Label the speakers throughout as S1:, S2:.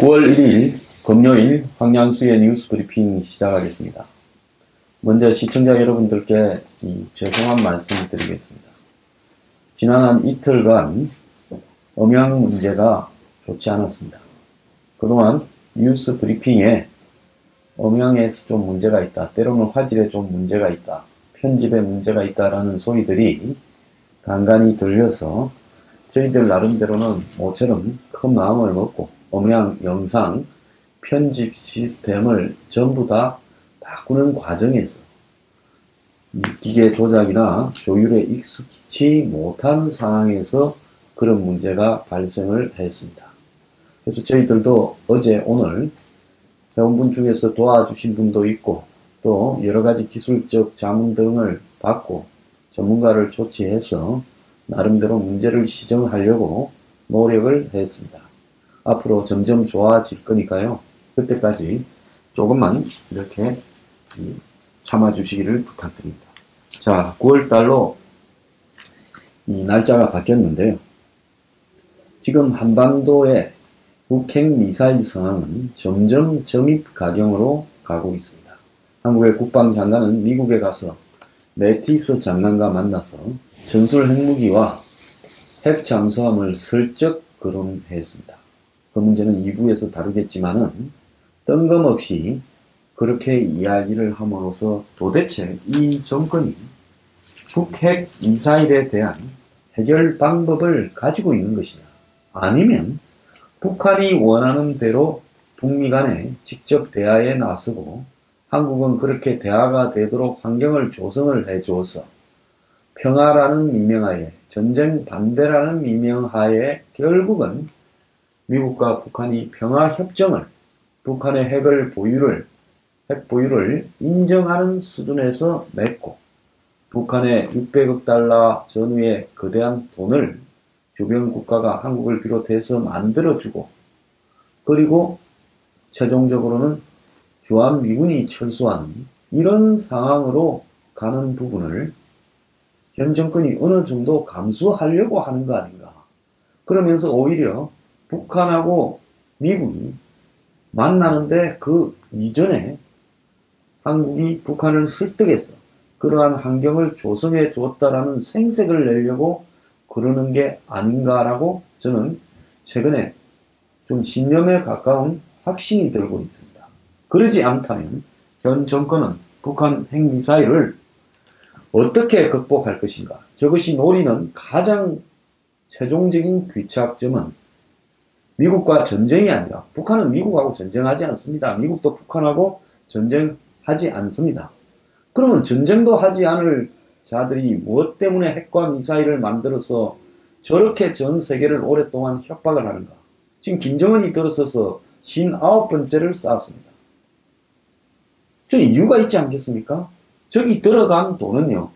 S1: 9월 1일 금요일 황양수의 뉴스 브리핑 시작하겠습니다. 먼저 시청자 여러분들께 죄송한 말씀을 드리겠습니다. 지난 한 이틀간 음향 문제가 좋지 않았습니다. 그동안 뉴스 브리핑에 음향에서 좀 문제가 있다, 때로는 화질에 좀 문제가 있다, 편집에 문제가 있다라는 소리들이 간간히 들려서 저희들 나름대로는 모처럼 큰 마음을 먹고 음향, 영상, 편집 시스템을 전부 다 바꾸는 과정에서 기계 조작이나 조율에 익숙치 못한 상황에서 그런 문제가 발생을 했습니다. 그래서 저희들도 어제 오늘 회원분 중에서 도와주신 분도 있고 또 여러가지 기술적 자문 등을 받고 전문가를 조치해서 나름대로 문제를 시정하려고 노력을 했습니다. 앞으로 점점 좋아질 거니까요. 그때까지 조금만 이렇게 참아주시기를 부탁드립니다. 자, 9월달로 이 날짜가 바뀌었는데요. 지금 한반도의 북핵 미사일 상황은 점점 점입 가경으로 가고 있습니다. 한국의 국방장관은 미국에 가서 매티스 장관과 만나서 전술 핵무기와 핵 잠수함을 슬쩍 거론했습니다. 그 문제는 2부에서 다루겠지만은 뜬금없이 그렇게 이야기를 함으로써 도대체 이 정권이 북핵 미사일에 대한 해결 방법을 가지고 있는 것이냐, 아니면 북한이 원하는 대로 북미 간에 직접 대화에 나서고 한국은 그렇게 대화가 되도록 환경을 조성을 해주어서 평화라는 미명하에, 전쟁 반대라는 미명하에 결국은 미국과 북한이 평화협정을, 북한의 핵 보유를 인정하는 수준에서 맺고 북한의 600억 달러 전후의 거대한 돈을 주변 국가가 한국을 비롯해서 만들어주고, 그리고 최종적으로는 주한미군이 철수하는 이런 상황으로 가는 부분을 현 정권이 어느 정도 감수하려고 하는 거 아닌가. 그러면서 오히려 북한하고 미국이 만나는데 그 이전에 한국이 북한을 설득해서 그러한 환경을 조성해 주었다라는 생색을 내려고 그러는 게 아닌가라고 저는 최근에 좀 신념에 가까운 확신이 들고 있습니다. 그러지 않다면 현 정권은 북한 핵미사일을 어떻게 극복할 것인가. 저것이 노리는 가장 최종적인 귀착점은 미국과 전쟁이 아니라, 북한은 미국하고 전쟁하지 않습니다. 미국도 북한하고 전쟁하지 않습니다. 그러면 전쟁도 하지 않을 자들이 무엇 때문에 핵과 미사일을 만들어서 저렇게 전 세계를 오랫동안 협박을 하는가. 지금 김정은이 들어서서 59번째를 쌓았습니다. 저는 이유가 있지 않겠습니까? 저기 들어간 돈은요,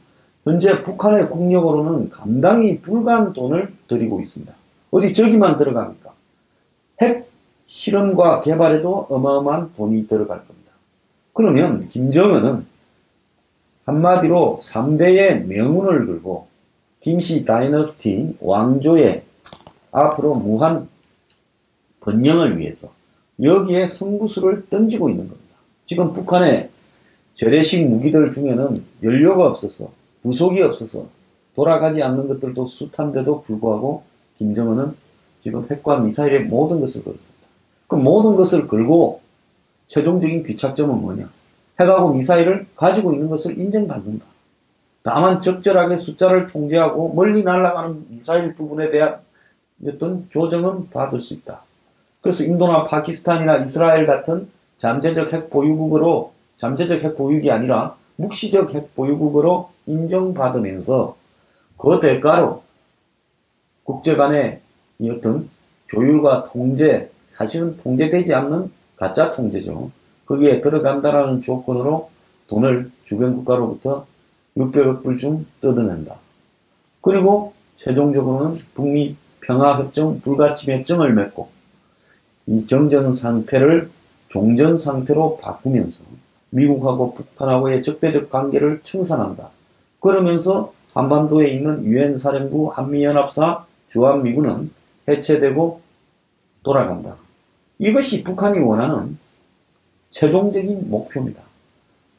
S1: 현재 북한의 국력으로는 감당이 불가한 돈을 들이고 있습니다. 어디 저기만 들어갑니까? 핵 실험과 개발에도 어마어마한 돈이 들어갈 겁니다. 그러면 김정은은 한마디로 3대의 명운을 걸고 김씨 다이너스티 왕조의 앞으로 무한 번영을 위해서 여기에 성구수를 던지고 있는 겁니다. 지금 북한의 재래식 무기들 중에는 연료가 없어서, 부속이 없어서 돌아가지 않는 것들도 숱한데도 불구하고 김정은은 지금 핵과 미사일의 모든 것을 걸었습니다. 그 모든 것을 걸고 최종적인 귀착점은 뭐냐? 핵하고 미사일을 가지고 있는 것을 인정받는다. 다만 적절하게 숫자를 통제하고 멀리 날아가는 미사일 부분에 대한 어떤 조정은 받을 수 있다. 그래서 인도나 파키스탄이나 이스라엘 같은 잠재적 핵 보유국으로, 잠재적 핵 보유국이 아니라 묵시적 핵 보유국으로 인정받으면서 그 대가로 국제 간의 이 어떤 조율과 통제, 사실은 통제되지 않는 가짜 통제죠. 거기에 들어간다라는 조건으로 돈을 주변 국가로부터 600억 불 중 뜯어낸다. 그리고 최종적으로는 북미 평화협정, 불가침협정을 맺고 이 정전 상태를 종전 상태로 바꾸면서 미국하고 북한하고의 적대적 관계를 청산한다. 그러면서 한반도에 있는 유엔 사령부, 한미연합사, 주한미군은 해체되고 돌아간다. 이것이 북한이 원하는 최종적인 목표입니다.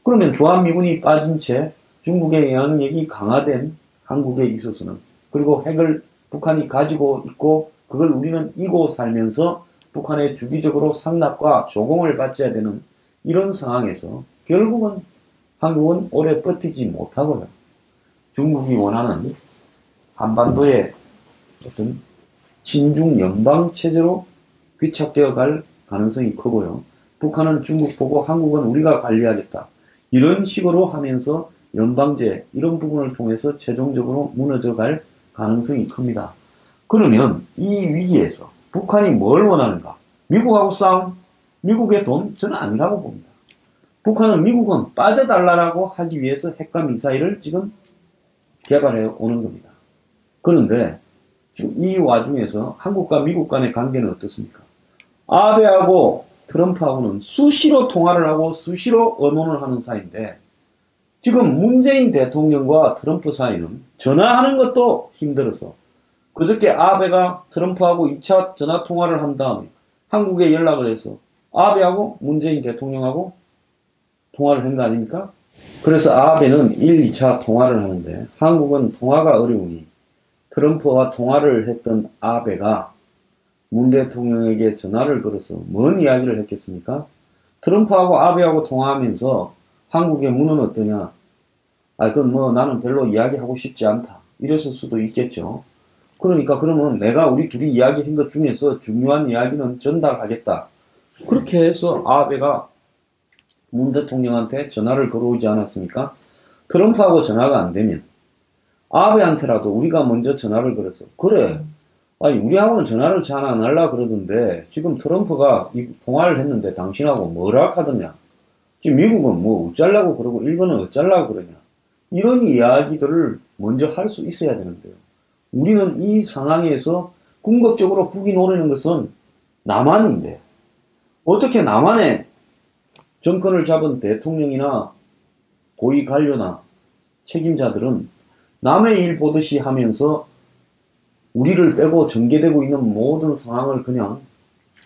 S1: 그러면 주한미군이 빠진 채 중국의 영향력이 강화된 한국에 있어서는, 그리고 핵을 북한이 가지고 있고 그걸 우리는 이고 살면서 북한의 주기적으로 상납과 조공을 받아야 되는 이런 상황에서 결국은 한국은 오래 버티지 못하고요. 중국이 원하는 한반도의 어떤 친중 연방 체제로 귀착되어 갈 가능성이 크고요. 북한은 중국 보고 한국은 우리가 관리하겠다, 이런 식으로 하면서 연방제 이런 부분을 통해서 최종적으로 무너져 갈 가능성이 큽니다. 그러면 이 위기에서 북한이 뭘 원하는가? 미국하고 싸움? 미국의 돈? 저는 아니라고 봅니다. 북한은 미국은 빠져달라고 하기 위해서 핵과 미사일을 지금 개발해 오는 겁니다. 그런데 지금 이 와중에서 한국과 미국 간의 관계는 어떻습니까? 아베하고 트럼프하고는 수시로 통화를 하고 수시로 의논을 하는 사이인데, 지금 문재인 대통령과 트럼프 사이는 전화하는 것도 힘들어서 그저께 아베가 트럼프하고 2차 전화 통화를 한 다음에 한국에 연락을 해서 아베하고 문재인 대통령하고 통화를 한 거 아닙니까? 그래서 아베는 1, 2차 통화를 하는데 한국은 통화가 어려우니 트럼프와 통화를 했던 아베가 문 대통령에게 전화를 걸어서 뭔 이야기를 했겠습니까? 트럼프하고 아베하고 통화하면서 한국의 문은 어떠냐? 그건 뭐 나는 별로 이야기하고 싶지 않다, 이랬을 수도 있겠죠. 그러니까 그러면 내가 우리 둘이 이야기한 것 중에서 중요한 이야기는 전달하겠다, 그렇게 해서 아베가 문 대통령한테 전화를 걸어오지 않았습니까? 트럼프하고 전화가 안 되면 아베한테라도 우리가 먼저 전화를 걸어서, 그래, 아니 우리하고는 전화를 잘 안 하려 그러던데 지금 트럼프가 통화를 했는데 당신하고 뭐라 하더냐, 지금 미국은 뭐 어쩌려고 그러고 일본은 어쩌려고 그러냐, 이런 이야기들을 먼저 할 수 있어야 되는데요. 우리는 이 상황에서 궁극적으로 북이 노리는 것은 남한인데, 어떻게 남한의 정권을 잡은 대통령이나 고위 관료나 책임자들은 남의 일 보듯이 하면서 우리를 빼고 전개되고 있는 모든 상황을 그냥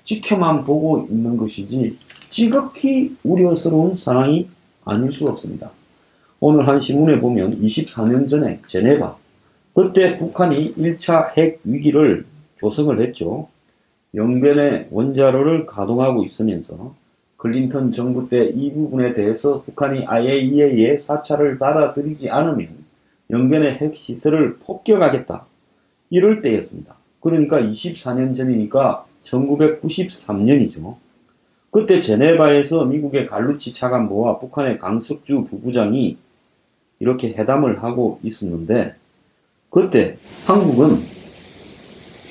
S1: 지켜만 보고 있는 것이지 지극히 우려스러운 상황이 아닐 수 없습니다. 오늘 한 신문에 보면 24년 전에 제네바, 그때 북한이 1차 핵 위기를 조성을 했죠. 영변의 원자로를 가동하고 있으면서 클린턴 정부 때 이 부분에 대해서 북한이 IAEA의 사찰을 받아들이지 않으면 영변의 핵시설을 폭격하겠다, 이럴 때였습니다. 그러니까 24년 전이니까 1993년이죠. 그때 제네바에서 미국의 갈루치 차관보와 북한의 강석주 부부장이 이렇게 회담을 하고 있었는데, 그때 한국은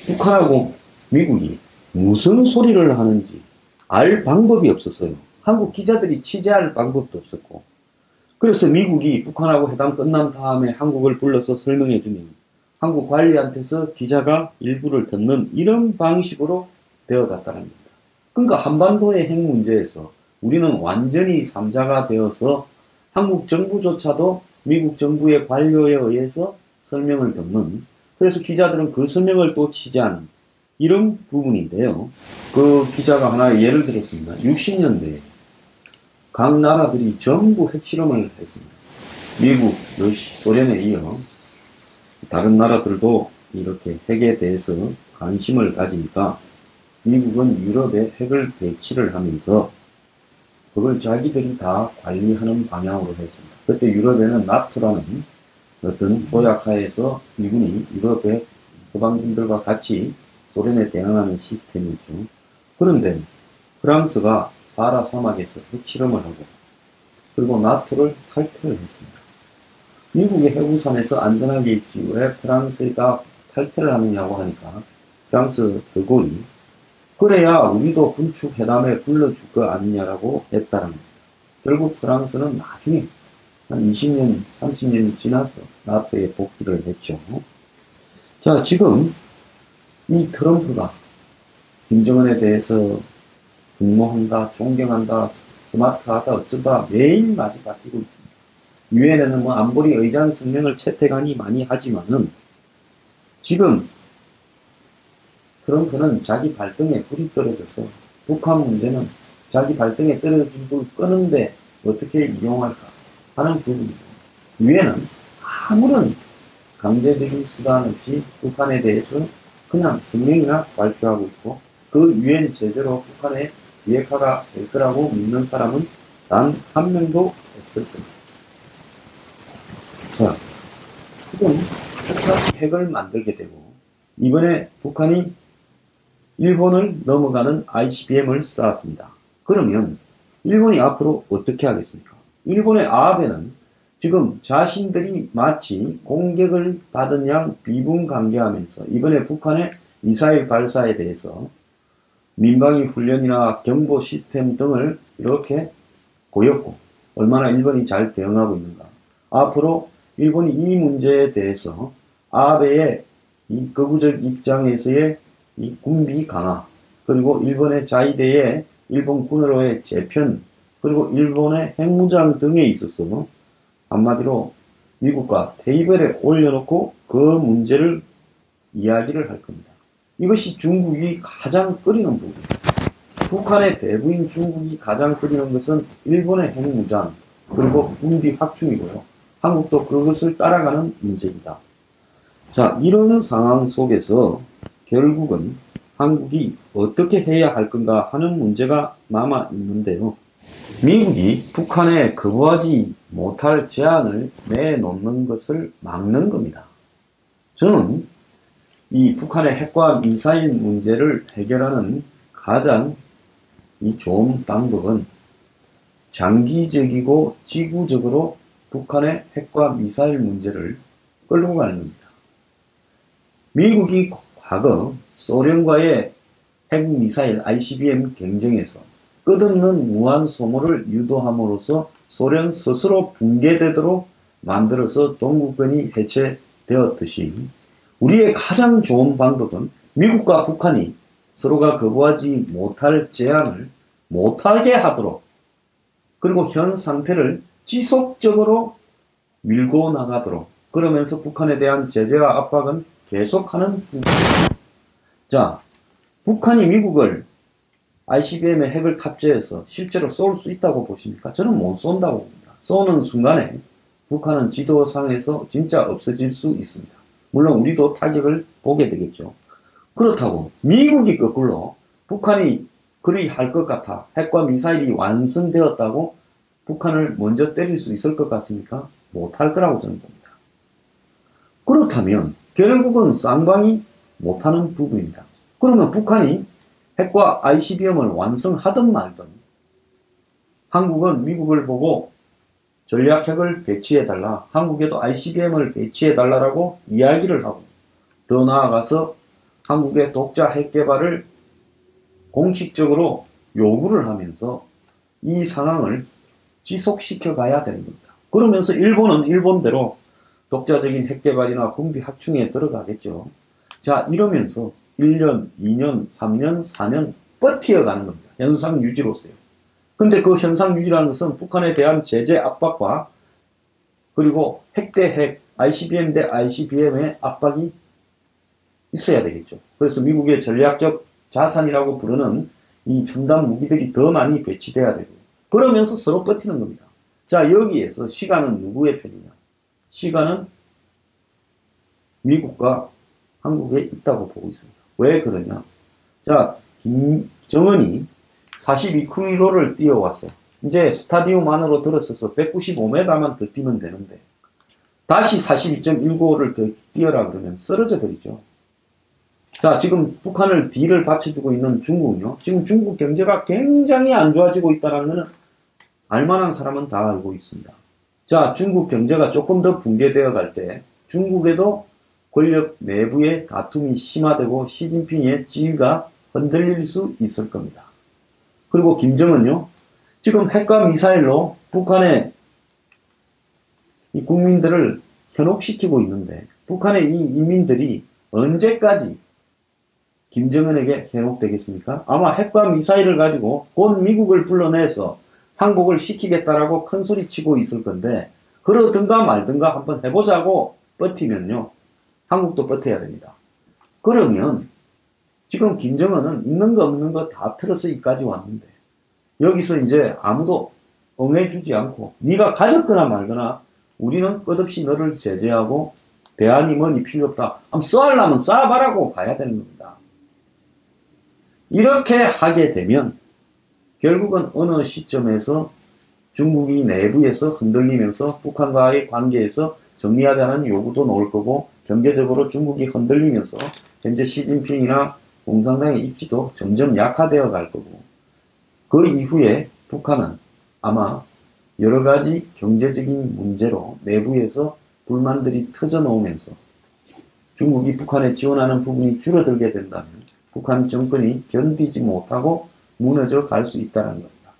S1: 북한하고 미국이 무슨 소리를 하는지 알 방법이 없었어요. 한국 기자들이 취재할 방법도 없었고, 그래서 미국이 북한하고 회담 끝난 다음에 한국을 불러서 설명해 주면 한국 관리한테서 기자가 일부를 듣는 이런 방식으로 되어갔다는 겁니다. 그러니까 한반도의 핵 문제에서 우리는 완전히 3자가 되어서 한국 정부조차도 미국 정부의 관료에 의해서 설명을 듣는, 그래서 기자들은 그 설명을 또 취재하는 이런 부분인데요. 그 기자가 하나 예를 들었습니다. 60년대에 각 나라들이 전부 핵실험을 했습니다. 미국, 러시아, 소련에 이어 다른 나라들도 이렇게 핵에 대해서 관심을 가지니까 미국은 유럽에 핵을 배치를 하면서 그걸 자기들이 다 관리하는 방향으로 했습니다. 그때 유럽에는 나토라는 어떤 조약하에서 미군이 유럽의 서방군들과 같이 소련에 대항하는 시스템이었죠. 그런데 프랑스가 사하라 사막에서 핵실험을 하고 그리고 나토를 탈퇴를 했습니다. 미국의 해구산에서 안전하게 있지 왜 프랑스가 탈퇴를 하느냐고 하니까 프랑스 드골이 그래야 우리도 군축 회담에 불러줄 거 아니냐라고 했다는 겁니다. 결국 프랑스는 나중에 한 20년, 30년이 지나서 나토에 복귀를 했죠. 자, 지금 이 트럼프가 김정은에 대해서 분노한다, 존경한다, 스마트하다, 어쩌다 매일마다 바뀌고 있습니다. 유엔에는 뭐 안보리 의장 성명을 채택하니 많이 하지만은 지금 트럼프는 자기 발등에 불이 떨어져서 북한 문제는 자기 발등에 떨어진 불 끄는데 어떻게 이용할까 하는 부분이고, 유엔은 아무런 강제적인 수단 없이 북한에 대해서 그냥 성명이나 발표하고 있고, 그 유엔 제재로 북한의 비핵화가 될 거라고 믿는 사람은 단 한 명도 없을 겁니다. 자, 지금 북한이 핵을 만들게 되고, 이번에 북한이 일본을 넘어가는 ICBM을 쐈습니다. 그러면 일본이 앞으로 어떻게 하겠습니까? 일본의 아베는 지금 자신들이 마치 공격을 받은 양 비분간개하면서 이번에 북한의 미사일 발사에 대해서 민방위 훈련이나 경보 시스템 등을 이렇게 보였고, 얼마나 일본이 잘 대응하고 있는가. 앞으로 일본이 이 문제에 대해서 아베의 이 극우적 입장에서의 이 군비 강화, 그리고 일본의 자위대의 일본 군으로의 재편, 그리고 일본의 핵무장 등에 있어서 한마디로 미국과 테이블에 올려놓고 그 문제를 이야기를 할 겁니다. 이것이 중국이 가장 끓이는 부분입니다. 북한의 대부인 중국이 가장 끓이는 것은 일본의 핵무장, 그리고 군비 확충이고요. 한국도 그것을 따라가는 문제입니다. 자, 이런 상황 속에서 결국은 한국이 어떻게 해야 할 건가 하는 문제가 남아 있는데요. 미국이 북한에 거부하지 못할 제안을 내놓는 것을 막는 겁니다. 저는 이 북한의 핵과 미사일 문제를 해결하는 가장 좋은 방법은 장기적이고 지구적으로 북한의 핵과 미사일 문제를 끌고 가는 겁니다. 미국이 과거 소련과의 핵미사일 ICBM 경쟁에서 끝없는 무한 소모를 유도함으로써 소련 스스로 붕괴되도록 만들어서 동구권이 해체되었듯이, 우리의 가장 좋은 방법은 미국과 북한이 서로가 거부하지 못할 제안을 못하게 하도록, 그리고 현 상태를 지속적으로 밀고 나가도록, 그러면서 북한에 대한 제재와 압박은 계속하는 부분입니다. 자, 북한이 미국을 ICBM에 핵을 탑재해서 실제로 쏠 수 있다고 보십니까? 저는 못 쏜다고 봅니다. 쏘는 순간에 북한은 지도상에서 진짜 없어질 수 있습니다. 물론 우리도 타격을 보게 되겠죠. 그렇다고 미국이 거꾸로 북한이 그리 할 것 같아 핵과 미사일이 완성되었다고 북한을 먼저 때릴 수 있을 것 같습니까? 못할 거라고 저는 봅니다. 그렇다면 결국은 쌍방이 못하는 부분입니다. 그러면 북한이 핵과 ICBM을 완성하든 말든 한국은 미국을 보고 전략핵을 배치해달라, 한국에도 ICBM을 배치해달라고 이야기를 하고, 더 나아가서 한국의 독자 핵 개발을 공식적으로 요구를 하면서 이 상황을 지속시켜 가야 되는 겁니다. 그러면서 일본은 일본대로 독자적인 핵 개발이나 군비 확충에 들어가겠죠. 자, 이러면서 1년, 2년, 3년, 4년 버티어가는 겁니다. 현상 유지로서요. 근데 그 현상 유지라는 것은 북한에 대한 제재 압박과, 그리고 핵 대 핵, ICBM 대 ICBM의 압박이 있어야 되겠죠. 그래서 미국의 전략적 자산이라고 부르는 이 첨단 무기들이 더 많이 배치돼야 되고, 그러면서 서로 버티는 겁니다. 자, 여기에서 시간은 누구의 편이냐? 시간은 미국과 한국에 있다고 보고 있습니다. 왜 그러냐? 자, 김정은이 42km를 뛰어왔어요. 이제 스타디움 안으로 들어서서 195m만 더 뛰면 되는데, 다시 42.195를 더 뛰어라 그러면 쓰러져 버리죠. 자, 지금 북한을 뒤를 받쳐주고 있는 중국은요, 지금 중국 경제가 굉장히 안 좋아지고 있다는 것은 알만한 사람은 다 알고 있습니다. 자, 중국 경제가 조금 더 붕괴되어 갈 때 중국에도 권력 내부의 다툼이 심화되고 시진핑의 지위가 흔들릴 수 있을 겁니다. 그리고 김정은요, 지금 핵과 미사일로 북한의 이 국민들을 현혹시키고 있는데, 북한의 이 인민들이 언제까지 김정은에게 현혹되겠습니까? 아마 핵과 미사일을 가지고 곧 미국을 불러내서 항복을 시키겠다라고 큰소리치고 있을 건데, 그러든가 말든가 한번 해보자고 버티면요, 한국도 버텨야 됩니다. 그러면 지금 김정은은 있는 거 없는 거 다 틀어서 이까지 왔는데 여기서 이제 아무도 응해주지 않고 네가 가졌거나 말거나 우리는 끝없이 너를 제재하고 대안이 뭐니 필요 없다. 쏴하려면 쏴봐라고 가야 되는 겁니다. 이렇게 하게 되면 결국은 어느 시점에서 중국이 내부에서 흔들리면서 북한과의 관계에서 정리하자는 요구도 나올 거고 경제적으로 중국이 흔들리면서 현재 시진핑이나 공산당의 입지도 점점 약화되어 갈 거고 그 이후에 북한은 아마 여러 가지 경제적인 문제로 내부에서 불만들이 터져 나오면서 중국이 북한에 지원하는 부분이 줄어들게 된다면 북한 정권이 견디지 못하고 무너져 갈 수 있다는 겁니다.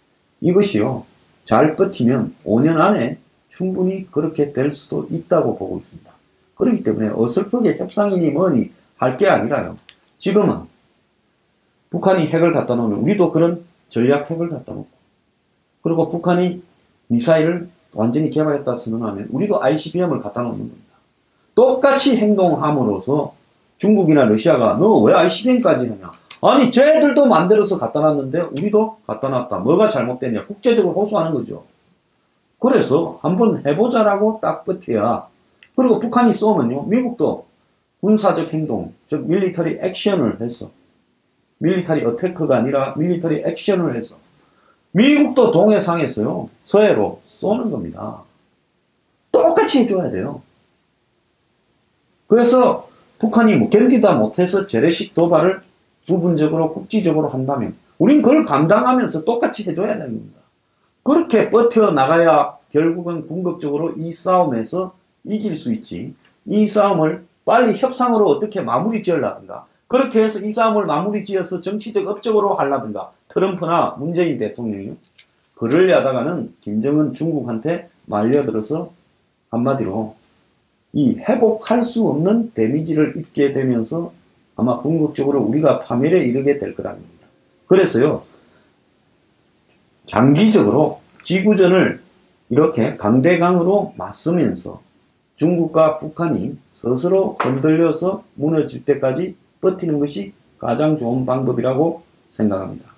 S1: 이것이요, 잘 버티면 5년 안에 충분히 그렇게 될 수도 있다고 보고 있습니다. 그렇기 때문에 어설프게 협상이니 뭐니 할 게 아니라요. 지금은 북한이 핵을 갖다 놓으면 우리도 그런 전략 핵을 갖다 놓고 그리고 북한이 미사일을 완전히 개발했다 선언하면 우리도 ICBM을 갖다 놓는 겁니다. 똑같이 행동함으로써 중국이나 러시아가 너 왜 ICBM까지 하냐? 아니 쟤들도 만들어서 갖다 놨는데 우리도 갖다 놨다. 뭐가 잘못됐냐? 국제적으로 호소하는 거죠. 그래서 한번 해보자라고 딱 버텨야. 그리고 북한이 쏘면요, 미국도 군사적 행동, 즉 밀리터리 액션을 해서, 밀리터리 어태크가 아니라 밀리터리 액션을 해서 미국도 동해상에서요 서해로 쏘는 겁니다. 똑같이 해줘야 돼요. 그래서 북한이 뭐 견디다 못해서 재래식 도발을 부분적으로 국지적으로 한다면 우린 그걸 감당하면서 똑같이 해줘야 되는 겁니다. 그렇게 버텨나가야 결국은 궁극적으로 이 싸움에서 이길 수 있지. 이 싸움을 빨리 협상으로 어떻게 마무리 지으려든가 그렇게 해서 이 싸움을 마무리 지어서 정치적 업적으로 하려든가 트럼프나 문재인 대통령이요. 그러려다가는 김정은 중국한테 말려들어서 한마디로 이 회복할 수 없는 데미지를 입게 되면서 아마 궁극적으로 우리가 파멸에 이르게 될 거라는 겁니다. 그래서요, 장기적으로 지구전을 이렇게 강대강으로 맞서면서 중국과 북한이 스스로 흔들려서 무너질 때까지 버티는 것이 가장 좋은 방법이라고 생각합니다.